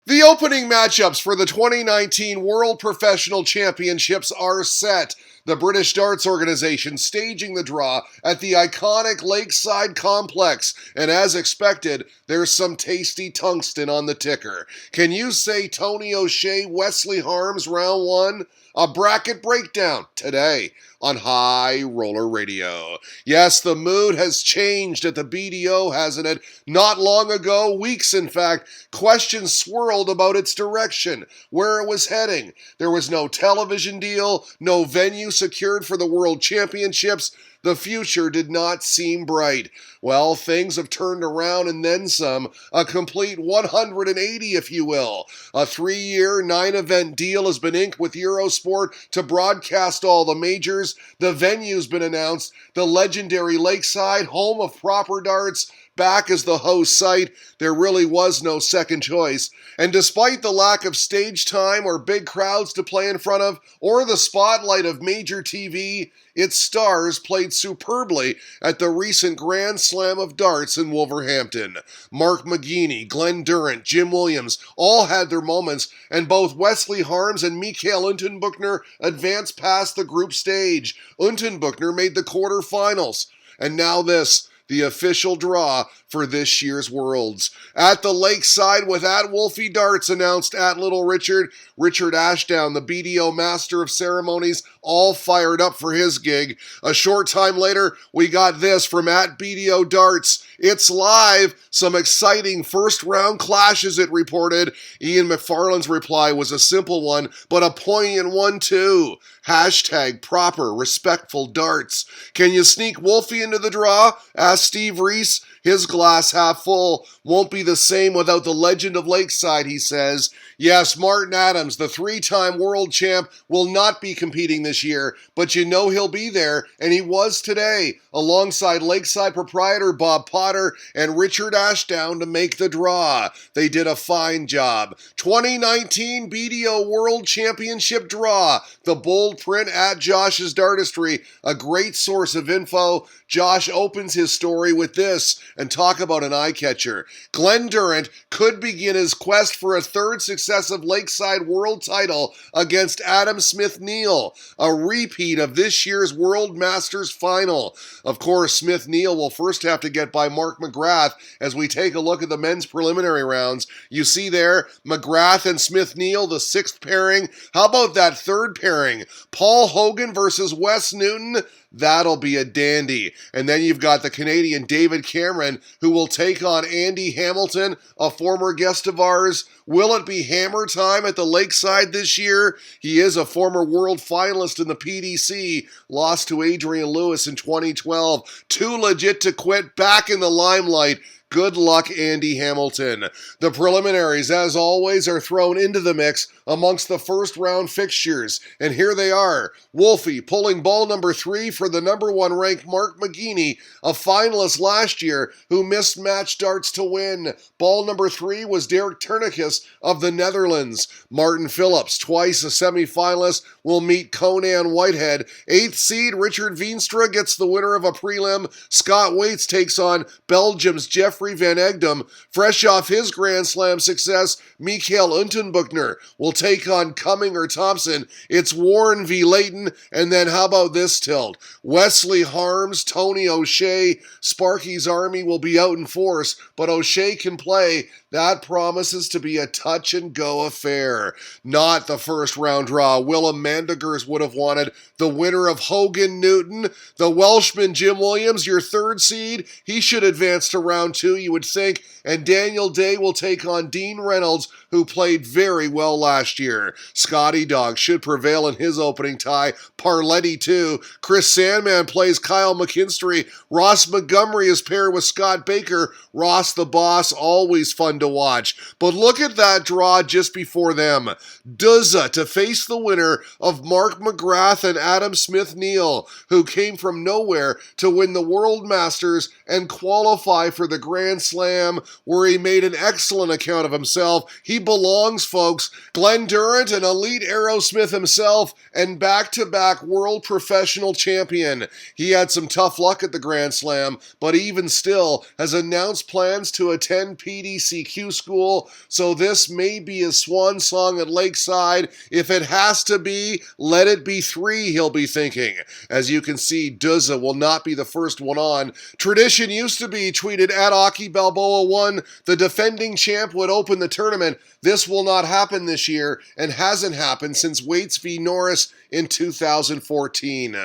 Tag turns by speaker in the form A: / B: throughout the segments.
A: The opening matchups for the 2019 World Professional Championships are set. The British Darts Organization staging the draw at the iconic Lakeside complex, and as expected, there's some tasty tungsten on the ticker. Can you say Tony O'Shea, Wesley Harms round one? A bracket breakdown today on High Roller Radio. Yes, the mood has changed at the BDO, hasn't it? Not long ago, weeks in fact, questions swirled about its direction, where it was heading. There was no television deal, no venue secured for the World Championships. The future did not seem bright. Well, things have turned around and then some. A complete 180, if you will. A 3-year, 9-event deal has been inked with Eurosport to broadcast all the majors. The venue's been announced. The legendary Lakeside, home of proper darts, back as the host site. There really was no second choice. And despite the lack of stage time or big crowds to play in front of, or the spotlight of major TV, its stars played superbly at the recent Grand Slam of Darts in Wolverhampton. Mark McGuinney, Glenn Durrant, Jim Williams all had their moments, and both Wesley Harms and Mikael Unterbuchner advanced past the group stage. Unterbuchner made the quarterfinals. And now this, the official draw for this year's Worlds. At the Lakeside with at Wolfie Darts announced at Little Richard. Richard Ashdown, the BDO Master of Ceremonies, all fired up for his gig. A short time later, we got this from at BDO Darts. It's live. Some exciting first-round clashes, it reported. Ian McFarlane's reply was a simple one, but a poignant one too. Hashtag proper, respectful darts. Can you sneak Wolfie into the draw? Asked Steve Reese. His glass half full. Won't be the same without the legend of Lakeside, he says. Yes, Martin Adams, the 3-time world champ, will not be competing this year, but you know he'll be there, and he was today, alongside Lakeside proprietor Bob Potter and Richard Ashdown to make the draw. They did a fine job. 2019 BDO World Championship draw. The bold print at Josh's Dartistry, a great source of info. Josh opens his story with this, and talk about an eye-catcher. Glenn Durrant could begin his quest for a third successive Lakeside World title against Adam Smith-Neale, a repeat of this year's World Masters final. Of course, Smith-Neale will first have to get by Mark McGrath as we take a look at the men's preliminary rounds. You see there, McGrath and Smith-Neale, the 6th pairing. How about that 3rd pairing? Paul Hogan versus Wes Newton? That'll be a dandy. And then you've got the Canadian David Cameron, who will take on Andy Hamilton, a former guest of ours. Will it be hammer time at the Lakeside this year? He is a former world finalist in the PDC, lost to Adrian Lewis in 2012. Too legit to quit, back in the limelight. Good luck, Andy Hamilton. The preliminaries, as always, are thrown into the mix amongst the first-round fixtures. And here they are. Wolfie pulling ball number 3 for the number 1 ranked Mark McGuinney, a finalist last year who missed match darts to win. Ball number 3 was Derek Tournicus of the Netherlands. Martin Phillips, twice a semi-finalist, will meet Conan Whitehead. 8th seed Richard Veenstra gets the winner of a prelim. Scott Waits takes on Belgium's Jeffrey Van Egdom. Fresh off his Grand Slam success, Mikael Unterbuchner will take on Cumming or Thompson. It's Warren v. Layton, and then how about this tilt? Wesley Harms, Tony O'Shea. Sparky's army will be out in force, but O'Shea can play. That promises to be a touch-and-go affair. Not the first-round draw Willem Mandigers would have wanted. The winner of Hogan-Newton, the Welshman Jim Williams, your 3rd seed. He should advance to round 2, you would think. And Daniel Day will take on Dean Reynolds, who played very well last year. Scotty Dog should prevail in his opening tie. Parletti, too. Chris Sandman plays Kyle McKinstry. Ross Montgomery is paired with Scott Baker. Ross the Boss, always fun to watch. But look at that draw just before them. Duzza to face the winner of Mark McGrath and Adam Smith-Neale, who came from nowhere to win the World Masters and qualify for the Grand Slam, where he made an excellent account of himself. He belongs, folks. Glenn Durrant, an elite Aerosmith himself, and back-to-back world professional champion. He had some tough luck at the Grand Slam, but even still has announced plans to attend PDC PQ school, so this may be his swan song at Lakeside. If it has to be, let it be 3, he'll be thinking. As you can see, Duzza will not be the first one on. Tradition used to be, tweeted at Aki Balboa 1, the defending champ would open the tournament. This will not happen this year and hasn't happened since Waits v. Norris in 2014.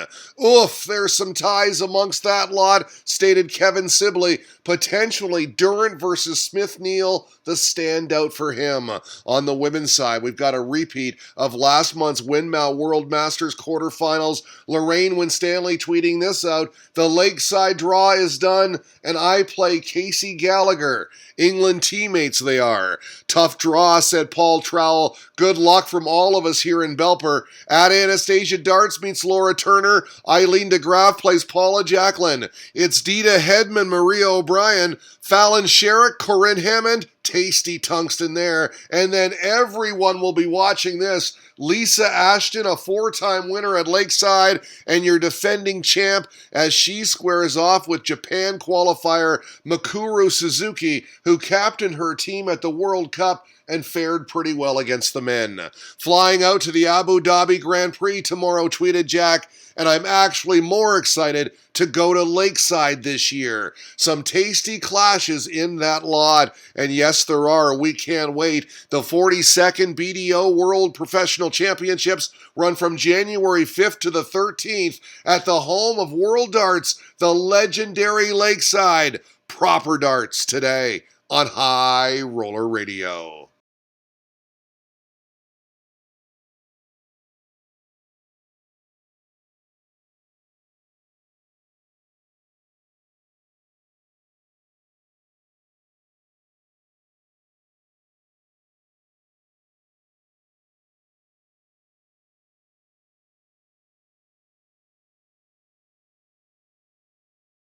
A: Oof, there's some ties amongst that lot, stated Kevin Sibley. Potentially Durant versus Smith-Neal, the standout for him. On the women's side, we've got a repeat of last month's Windmill World Masters quarterfinals. Lorraine Winstanley tweeting this out: the Lakeside draw is done, and I play Casey Gallagher. England teammates they are. Tough draw, said Paul Trowell. Good luck from all of us here in Belper. At Anastasia Darts meets Laura Turner. Eileen DeGraff plays Paula Jacqueline. It's Dita Hedman, Maria O'Brien, Fallon Sherrick, Corinne Hammond. Tasty tungsten there. And then everyone will be watching this. Lisa Ashton, a 4-time winner at Lakeside, and your defending champ as she squares off with Japan qualifier Mikuru Suzuki, who captained her team at the World Cup and fared pretty well against the men. Flying out to the Abu Dhabi Grand Prix tomorrow, tweeted Jack, and I'm actually more excited to go to Lakeside this year. Some tasty clashes in that lot, and yes, there are. We can't wait. The 42nd BDO World Professional Championships run from January 5th to the 13th at the home of World Darts, the legendary Lakeside. Proper darts today on High Roller Radio.